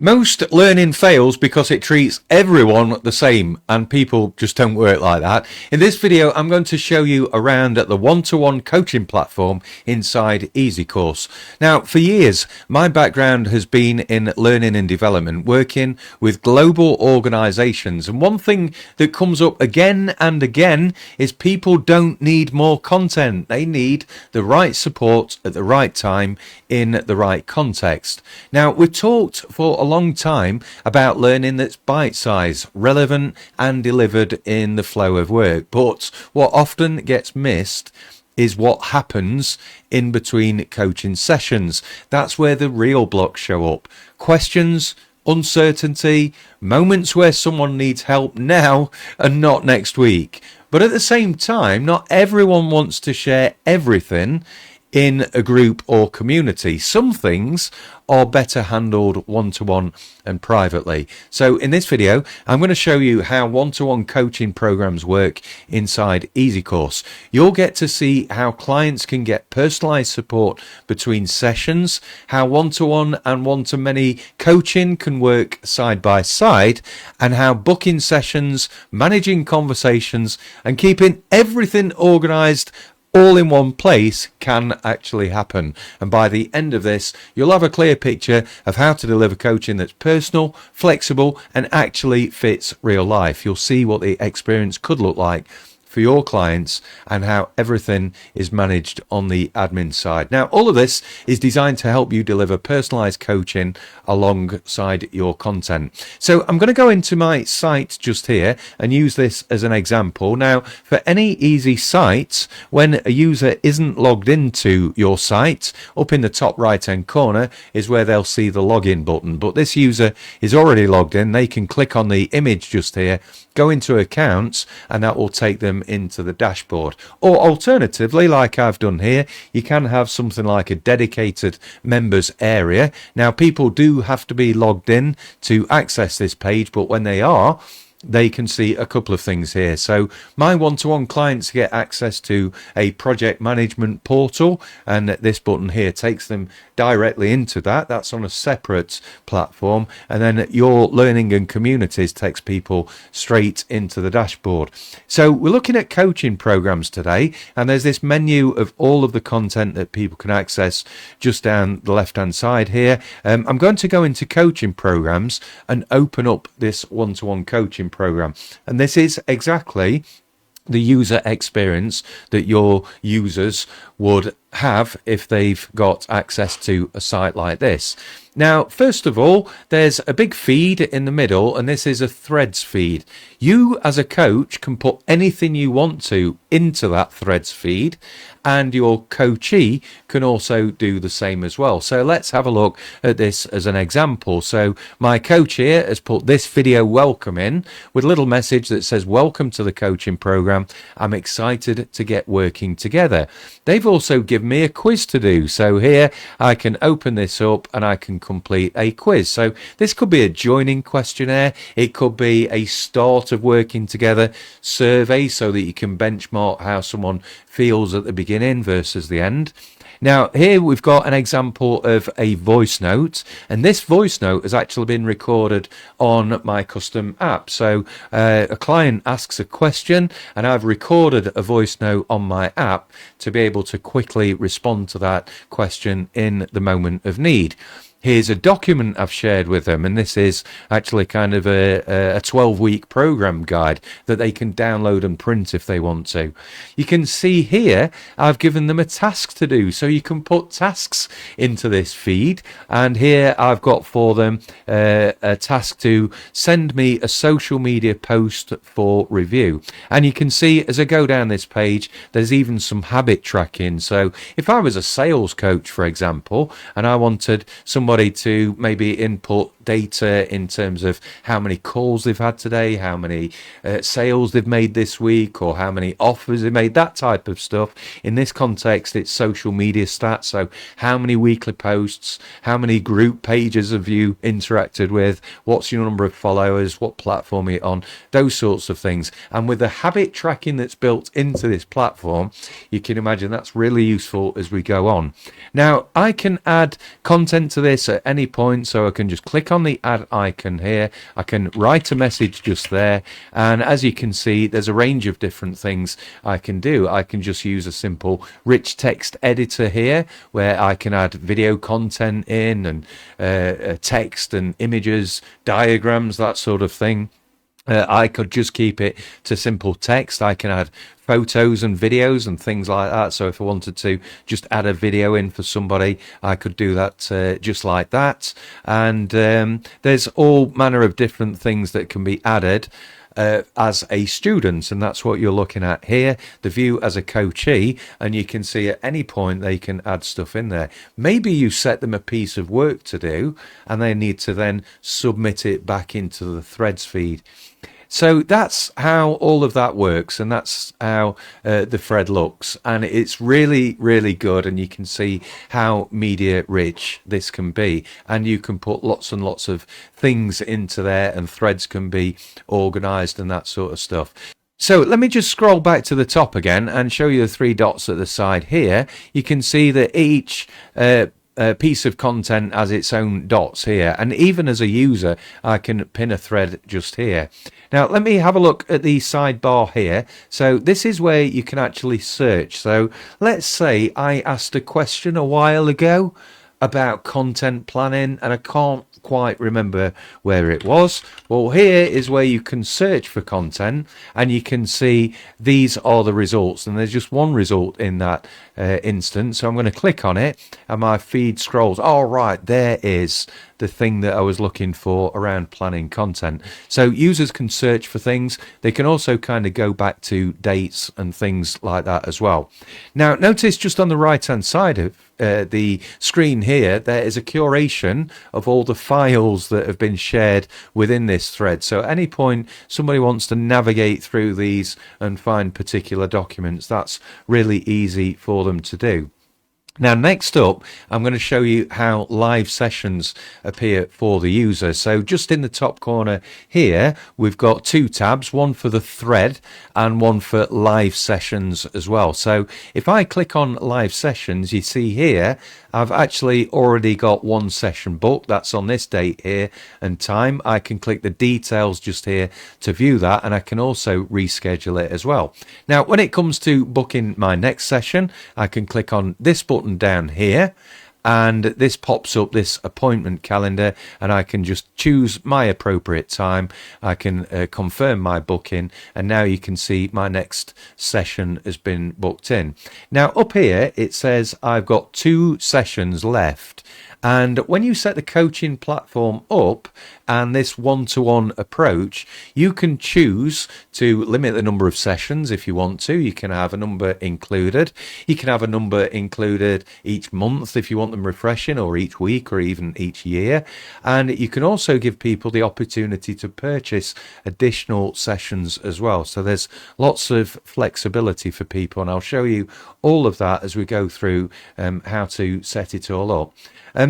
Most learning fails because it treats everyone the same, and people just don't work like that. In this video, I'm going to show you around at the one-to-one coaching platform inside EzyCourse. Now, for years, my background has been in learning and development, working with global organizations. And one thing that comes up again and again is people don't need more content. They need the right support at the right time in the right context. Now, we've talked for a long time about learning that's bite-sized, relevant and delivered in the flow of work. But what often gets missed is what happens in between coaching sessions. That's where the real blocks show up. Questions, uncertainty, moments where someone needs help now and not next week. But at the same time, not everyone wants to share everything in a group or community. Some things are better handled one-to-one and privately. So in this video, I'm going to show you how one-to-one coaching programs work inside EzyCourse. You'll get to see how clients can get personalized support between sessions, how one-to-one and one-to-many coaching can work side by side, and how booking sessions, managing conversations, and keeping everything organized all in one place can actually happen. And by the end of this, you'll have a clear picture of how to deliver coaching that's personal, flexible, and actually fits real life. You'll see what the experience could look like for your clients and how everything is managed on the admin side. Now, all of this is designed to help you deliver personalized coaching alongside your content. So I'm going to go into my site just here and use this as an example. Now, for any easy site, when a user isn't logged into your site, up in the top right hand corner is where they'll see the login button. But this user is already logged in. They can click on the image just here, go into accounts, and that will take them into the dashboard. Or alternatively, like I've done here, you can have something like a dedicated members area. Now, people do have to be logged in to access this page, but when they are, they can see a couple of things here. So my one-to-one clients get access to a project management portal, and this button here takes them directly into that. That's on a separate platform. And then your learning and communities takes people straight into the dashboard. So we're looking at coaching programs today, and there's this menu of all of the content that people can access just down the left-hand side here. I'm going to go into coaching programs and open up this one-to-one coaching program, and this is exactly the user experience that your users would have if they've got access to a site like this. Now, first of all, there's a big feed in the middle, and this is a threads feed. You as a coach can put anything you want to into that threads feed, and your coachee can also do the same as well. So let's have a look at this as an example. So my coach here has put this video welcome in with a little message that says, "Welcome to the coaching program. I'm excited to get working together." They've also given me a quiz to do. So here I can open this up and I can complete a quiz. So this could be a joining questionnaire. It could be a start of working together survey so that you can benchmark how someone feels at the beginning versus the end. Now, here we've got an example of a voice note, and this voice note has actually been recorded on my custom app. So a client asks a question, and I've recorded a voice note on my app to be able to quickly respond to that question in the moment of need. Here's a document I've shared with them, and this is actually kind of a 12-week program guide that they can download and print if they want to. You can see here I've given them a task to do, so you can put tasks into this feed, and here I've got for them a task to send me a social media post for review. And you can see as I go down this page, there's even some habit tracking. So if I was a sales coach, for example, and I wanted somebody to maybe input data in terms of how many calls they've had today, how many sales they've made this week, or how many offers they've made, that type of stuff. In this context, it's social media stats. So how many weekly posts, how many group pages have you interacted with, what's your number of followers, what platform are you on, those sorts of things. And with the habit tracking that's built into this platform, you can imagine that's really useful as we go on. Now, I can add content to this at any point, so I can just click click on the add icon here. I can write a message just there, and as you can see, there's a range of different things I can do. I can just use a simple rich text editor here where I can add video content in, and text and images, diagrams, that sort of thing. I could just keep it to simple text. I can add photos and videos and things like that. So if I wanted to just add a video in for somebody, I could do that just like that. And there's all manner of different things that can be added as a student, and that's what you're looking at here, the view as a coachee, and you can see at any point they can add stuff in there. Maybe you set them a piece of work to do and they need to then submit it back into the threads feed. So that's how all of that works, and that's how the thread looks, and it's really, really good, and you can see how media rich this can be, and you can put lots and lots of things into there, and threads can be organized and that sort of stuff. So let me just scroll back to the top again and show you the three dots at the side here. You can see that each piece of content has its own dots here, and even as a user I can pin a thread just here. Now let me have a look at the sidebar here. So this is where you can actually search. So let's say I asked a question a while ago about content planning and I can't quite remember where it was. Well, here is where you can search for content, and you can see these are the results, and there's just one result in that instance. So I'm going to click on it and my feed scrolls. All right, there is the thing that I was looking for around planning content. So users can search for things. They can also kind of go back to dates and things like that as well. Now notice just on the right hand side of the screen here, there is a curation of all the files that have been shared within this thread. So at any point somebody wants to navigate through these and find particular documents, that's really easy for them to do. Now next up, I'm going to show you how live sessions appear for the user. So just in the top corner here, we've got two tabs, one for the thread and one for live sessions as well. So if I click on live sessions, you see here, I've actually already got one session booked. That's on this date here and time. I can click the details just here to view that, and I can also reschedule it as well. Now, when it comes to booking my next session, I can click on this button down here, and this pops up this appointment calendar, and I can just choose my appropriate time. I can confirm my booking, and now you can see my next session has been booked in. Now up here it says I've got 2 sessions left, and when you set the coaching platform up and this one-to-one approach, you can choose to limit the number of sessions if you want to. You can have a number included. You can have a number included each month if you want them refreshing, or each week, or even each year. And you can also give people the opportunity to purchase additional sessions as well. So there's lots of flexibility for people, and I'll show you all of that as we go through how to set it all up.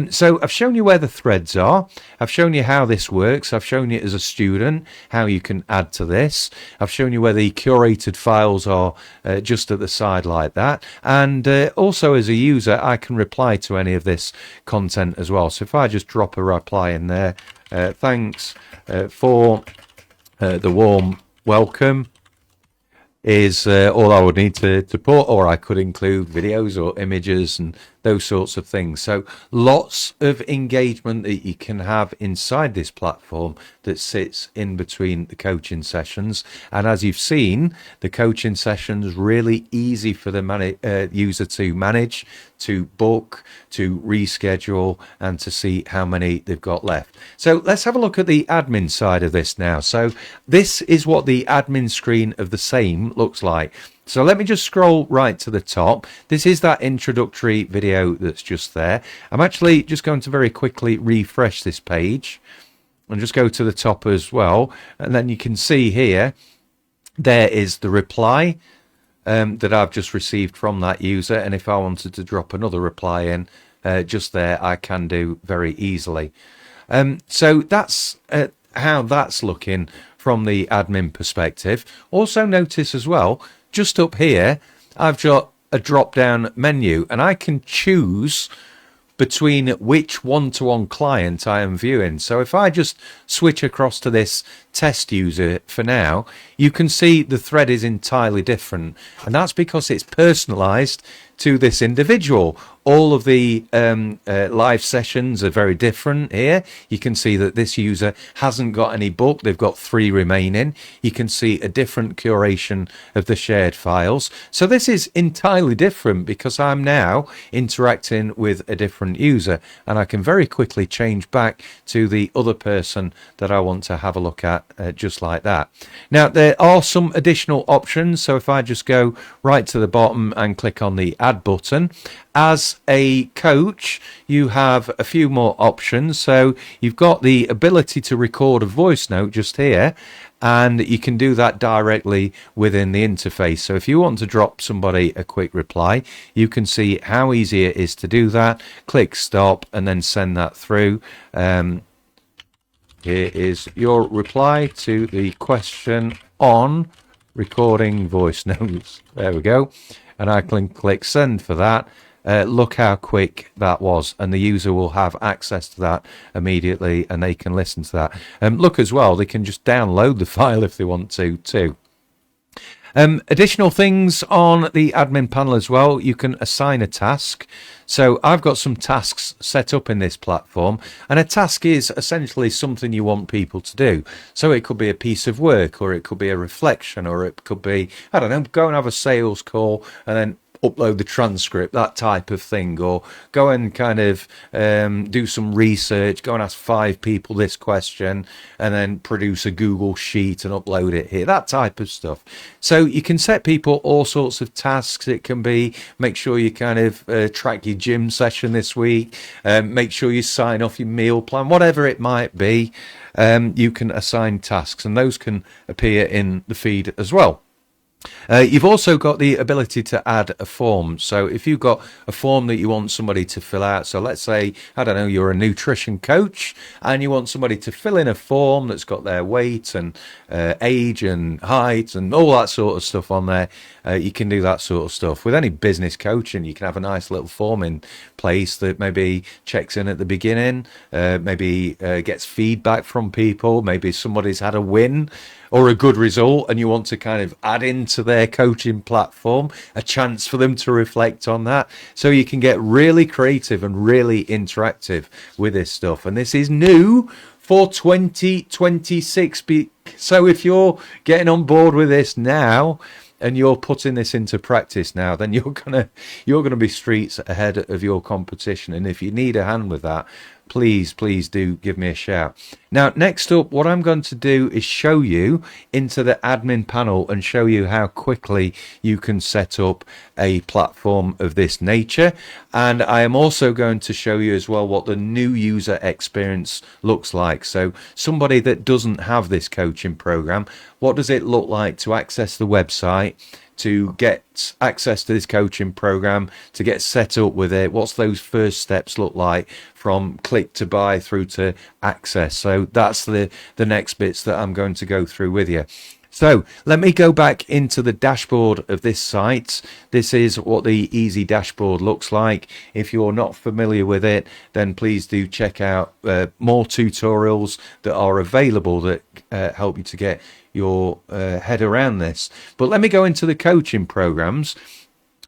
So I've shown you where the threads are. I've shown you how this works. I've shown you as a student how you can add to this. I've shown you where the curated files are just at the side like that. And also as a user, I can reply to any of this content as well. So if I just drop a reply in there, thanks for the warm welcome, is all I would need to put, or I could include videos or images and those sorts of things. So lots of engagement that you can have inside this platform that sits in between the coaching sessions. And as you've seen, the coaching sessions really easy for the user to manage, to book, to reschedule, and to see how many they've got left. So let's have a look at the admin side of this now. So this is what the admin screen of the same looks like. So let me just scroll right to the top. This is that introductory video that's just there. I'm actually just going to very quickly refresh this page and just go to the top as well. And then you can see here, there is the reply that I've just received from that user. And if I wanted to drop another reply in just there, I can do very easily. So that's how that's looking from the admin perspective. Also notice as well, just up here, I've got a drop-down menu, and I can choose between which one-to-one client I am viewing. So if I just switch across to this test user for now, you can see the thread is entirely different, and that's because it's personalized to this individual. All of the live sessions are very different here. You can see that this user hasn't got any booked. They've got 3 remaining. You can see a different curation of the shared files. So this is entirely different because I'm now interacting with a different user, and I can very quickly change back to the other person that I want to have a look at just like that. Now, there are some additional options. So if I just go right to the bottom and click on the add button, as a coach, you have a few more options. So you've got the ability to record a voice note just here, and you can do that directly within the interface. So if you want to drop somebody a quick reply, you can see how easy it is to do that. Click stop and then send that through. Here is your reply to the question on recording voice notes. There we go. And I can click send for that. Look how quick that was, and the user will have access to that immediately, and they can listen to that. Look as well, they can just download the file if they want to too. Additional things on the admin panel as well, you can assign a task. So I've got some tasks set up in this platform, and a task is essentially something you want people to do. So it could be a piece of work, or it could be a reflection, or it could be, I don't know, go and have a sales call and then upload the transcript, that type of thing, or go and kind of do some research, go and ask 5 people this question and then produce a Google sheet and upload it here, that type of stuff. So you can set people all sorts of tasks. It can be make sure you kind of track your gym session this week, make sure you sign off your meal plan, whatever it might be. You can assign tasks, and those can appear in the feed as well. You've also got the ability to add a form. So if you've got a form that you want somebody to fill out, so let's say, I don't know, you're a nutrition coach and you want somebody to fill in a form that's got their weight and age and height and all that sort of stuff on there, you can do that sort of stuff. With any business coaching, you can have a nice little form in place that maybe checks in at the beginning, maybe gets feedback from people, maybe somebody's had a win or a good result and you want to kind of add into their coaching platform a chance for them to reflect on that. So you can get really creative and really interactive with this stuff. And this is new for 2026. So if you're getting on board with this now and you're putting this into practice now, then you're gonna be streets ahead of your competition. And if you need a hand with that, please do give me a shout. Now, next up, what I'm going to do is show you into the admin panel and show you how quickly you can set up a platform of this nature. And I am also going to show you as well what the new user experience looks like. So somebody that doesn't have this coaching program, what does it look like to access the website, to get access to this coaching program, to get set up with it? What's those first steps look like from click to buy through to access? So that's the next bits that I'm going to go through with you. So let me go back into the dashboard of this site. This is what the Easy dashboard looks like. If you're not familiar with it, then please do check out more tutorials that are available that help you to get your head around this. But let me go into the coaching programs.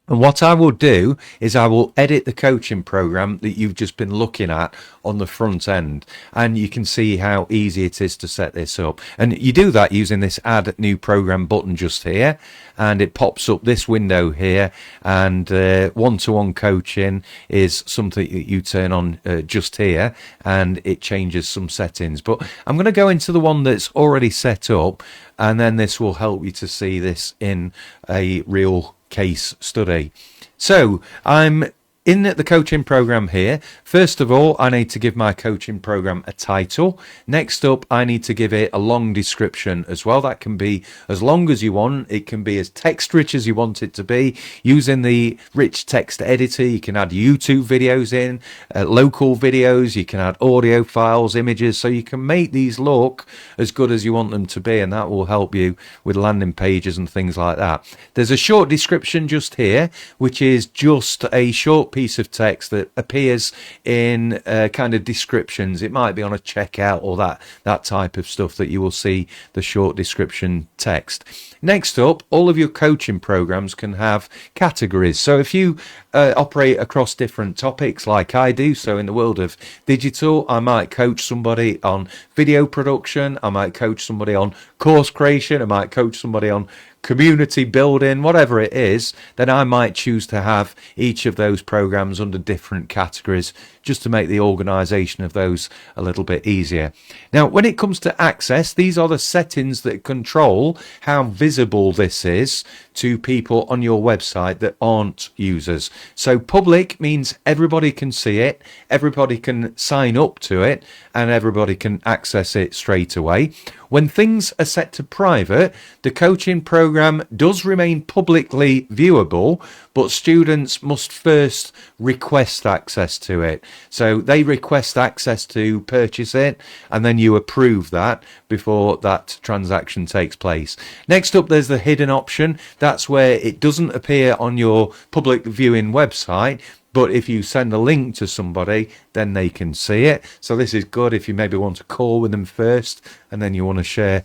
And what I will do is I will edit the coaching program that you've just been looking at on the front end, and you can see how easy it is to set this up. And you do that using this add new program button just here, and it pops up this window here. And one-to-one coaching is something that you turn on just here, and it changes some settings. But I'm going to go into the one that's already set up, and then this will help you to see this in a real case study. So I'm in the coaching program here. First of all, I need to give my coaching program a title. Next up, I need to give it a long description as well. That can be as long as you want. It can be as text rich as you want it to be. Using the rich text editor, you can add YouTube videos in, local videos, you can add audio files, images, so you can make these look as good as you want them to be, and that will help you with landing pages and things like that. There's a short description just here, which is just a short piece of text that appears in kind of descriptions. It might be on a checkout or that type of stuff that you will see the short description text. Next up, all of your coaching programs can have categories. So if you operate across different topics like I do, so in the world of digital, I might coach somebody on video production, I might coach somebody on course creation, I might coach somebody on community building, whatever it is, then I might choose to have each of those programs under different categories just to make the organization of those a little bit easier. Now, when it comes to access, these are the settings that control how visible this is to people on your website that aren't users. So public means everybody can see it, everybody can sign up to it, and everybody can access it straight away. When things are set to private, the coaching program does remain publicly viewable, but students must first request access to it. So they request access to purchase it, and then you approve that before that transaction takes place. Next up, there's the hidden option. That's where it doesn't appear on your public viewing website, but if you send a link to somebody, then they can see it. So this is good if you maybe want to call with them first, and then you want to share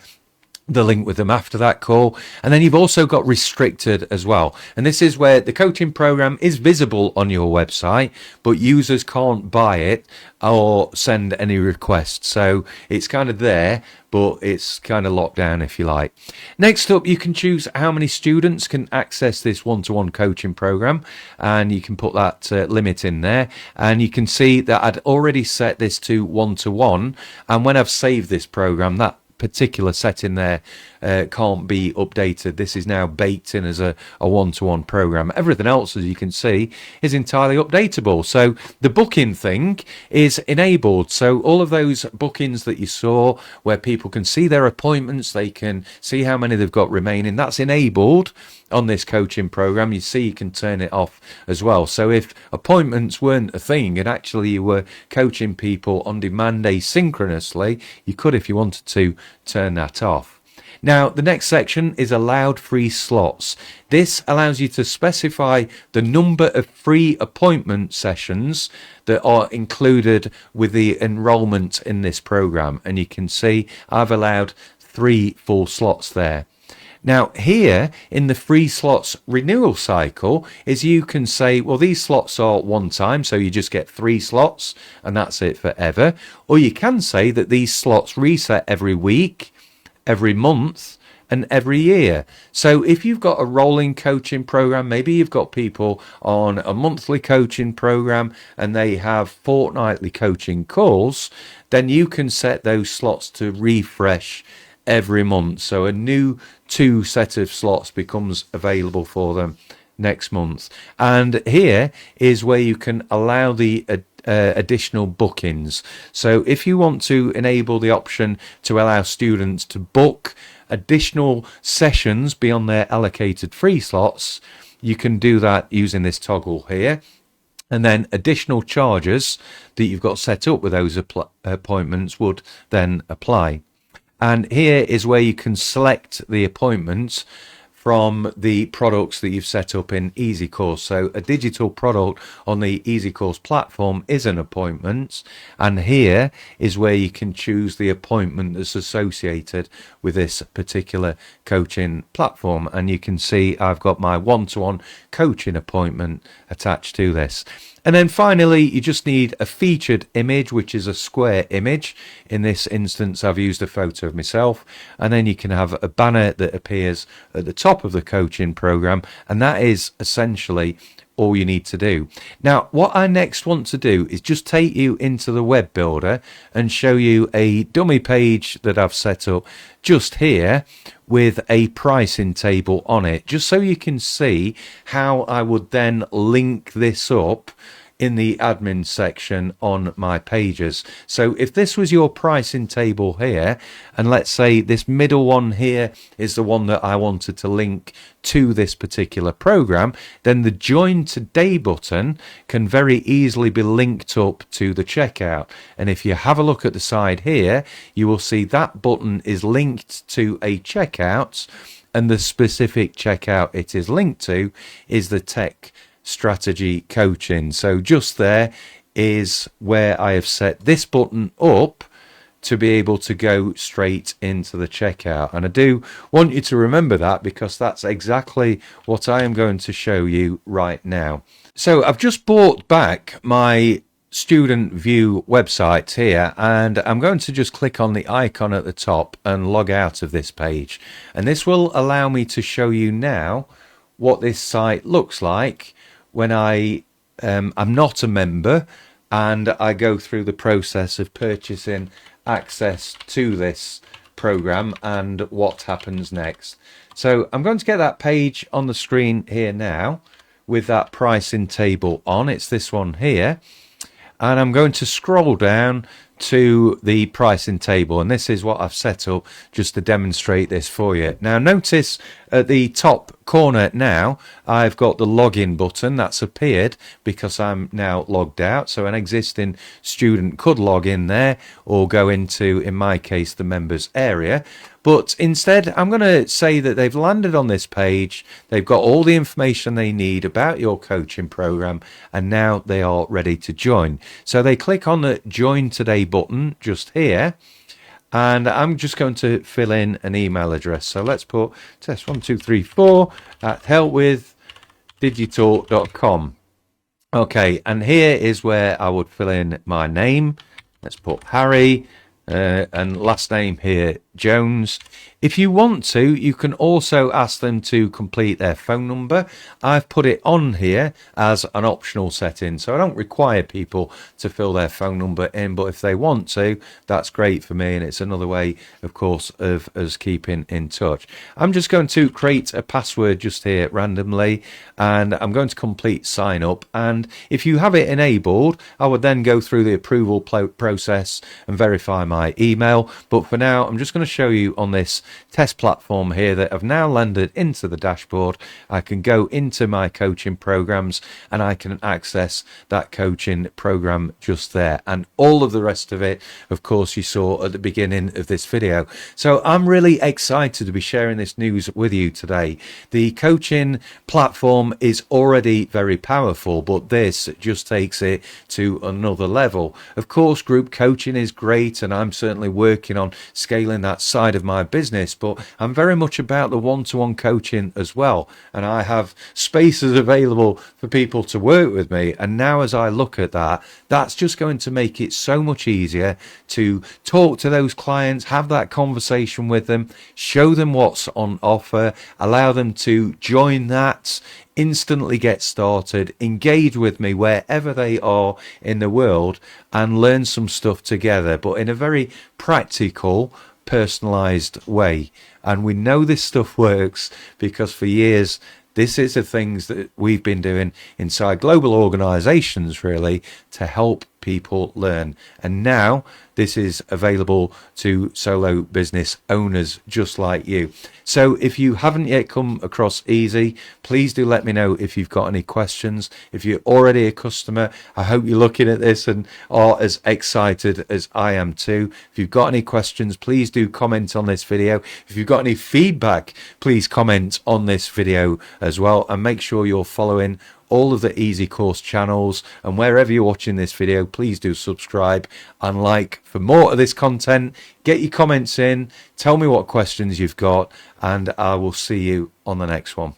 the link with them after that call. And then you've also got restricted as well. And this is where the coaching program is visible on your website, but users can't buy it or send any requests. So it's kind of there, but it's kind of locked down, if you like. Next up, you can choose how many students can access this one-to-one coaching program, and you can put that limit in there. And you can see that I'd already set this to one-to-one, and when I've saved this program, that particular setting there can't be updated. This is now baked in as a one-to-one program. Everything else, as you can see, is entirely updatable. So the booking thing is enabled. So all of those bookings that you saw where people can see their appointments, they can see how many they've got remaining, that's enabled on this coaching program. You see, you can turn it off as well. So if appointments weren't a thing and actually you were coaching people on demand asynchronously, you could, if you wanted to, turn that off. Now, the next section is allowed free slots. This allows you to specify the number of free appointment sessions that are included with the enrollment in this program. And you can see I've allowed 3 full slots there. Now here in the free slots renewal cycle is you can say, well, these slots are one time, so you just get 3 slots and that's it forever. Or you can say that these slots reset every week, every month, and every year. So if you've got a rolling coaching program, maybe you've got people on a monthly coaching program and they have fortnightly coaching calls, then you can set those slots to refresh every month. So a new 2 set of slots becomes available for them next month. And here is where you can allow the additional bookings. So if you want to enable the option to allow students to book additional sessions beyond their allocated free slots, you can do that using this toggle here. And then additional charges that you've got set up with those appointments would then apply. And here is where you can select the appointments from the products that you've set up in EzyCourse. So a digital product on the EzyCourse platform is an appointment, and here is where you can choose the appointment that's associated with this particular coaching platform. And you can see I've got my one-to-one coaching appointment attached to this. And then finally, you just need a featured image, which is a square image. In this instance, I've used a photo of myself. And then you can have a banner that appears at the top of the coaching program. And that is essentially all you need to do. Now, what I next want to do is just take you into the web builder and show you a dummy page that I've set up just here with a pricing table on it, just so you can see how I would then link this up in the admin section on my pages. So if this was your pricing table here, and let's say this middle one here is the one that I wanted to link to this particular program, then the join today button can very easily be linked up to the checkout. And if you have a look at the side here, you will see that button is linked to a checkout, and the specific checkout it is linked to is the tech strategy coaching. So just there is where I have set this button up to be able to go straight into the checkout. And I do want you to remember that, because that's exactly what I am going to show you right now. So I've just brought back my student view website here, and I'm going to just click on the icon at the top and log out of this page. And this will allow me to show you now what this site looks like when I'm not a member and I go through the process of purchasing access to this program and what happens next. So I'm going to get that page on the screen here now with that pricing table on. It's this one here, and I'm going to scroll down to the pricing table, and this is what I've set up just to demonstrate this for you. Now notice at the top corner now I've got the login button that's appeared because I'm now logged out, so an existing student could log in there or go into, in my case, the members area. But instead, I'm going to say that they've landed on this page, they've got all the information they need about your coaching program, and now they are ready to join. So they click on the Join Today button just here, and I'm just going to fill in an email address. So let's put test1234@helpwithdigital.com. Okay, and here is where I would fill in my name. Let's put Harry, and last name here Jones. If you want to, you can also ask them to complete their phone number. I've put it on here as an optional setting, so I don't require people to fill their phone number in, but if they want to, that's great for me, and it's another way, of course, of us keeping in touch. I'm just going to create a password just here randomly, and I'm going to complete sign up. And if you have it enabled, I would then go through the approval process and verify my email. But for now, I'm just going to show you on this test platform here that I've now landed into the dashboard. I can go into my coaching programs and I can access that coaching program just there, and all of the rest of it, of course, you saw at the beginning of this video. So I'm really excited to be sharing this news with you today. The coaching platform is already very powerful, but this just takes it to another level. Of course, group coaching is great, and I'm certainly working on scaling that side of my business, but I'm very much about the one-to-one coaching as well, and I have spaces available for people to work with me. And now as I look at that, that's just going to make it so much easier to talk to those clients, have that conversation with them, show them what's on offer, allow them to join that, instantly get started, engage with me wherever they are in the world, and learn some stuff together, but in a very practical, personalized way. And we know this stuff works because for years this is the things that we've been doing inside global organizations, really, to help people learn. And now this is available to solo business owners just like you. So if you haven't yet come across Ezy, please do let me know if you've got any questions. If you're already a customer, I hope you're looking at this and are as excited as I am too. If you've got any questions, please do comment on this video. If you've got any feedback, please comment on this video as well, and make sure you're following all of the EzyCourse channels, and wherever you're watching this video, please do subscribe and like for more of this content. Get your comments in, tell me what questions you've got, and I will see you on the next one.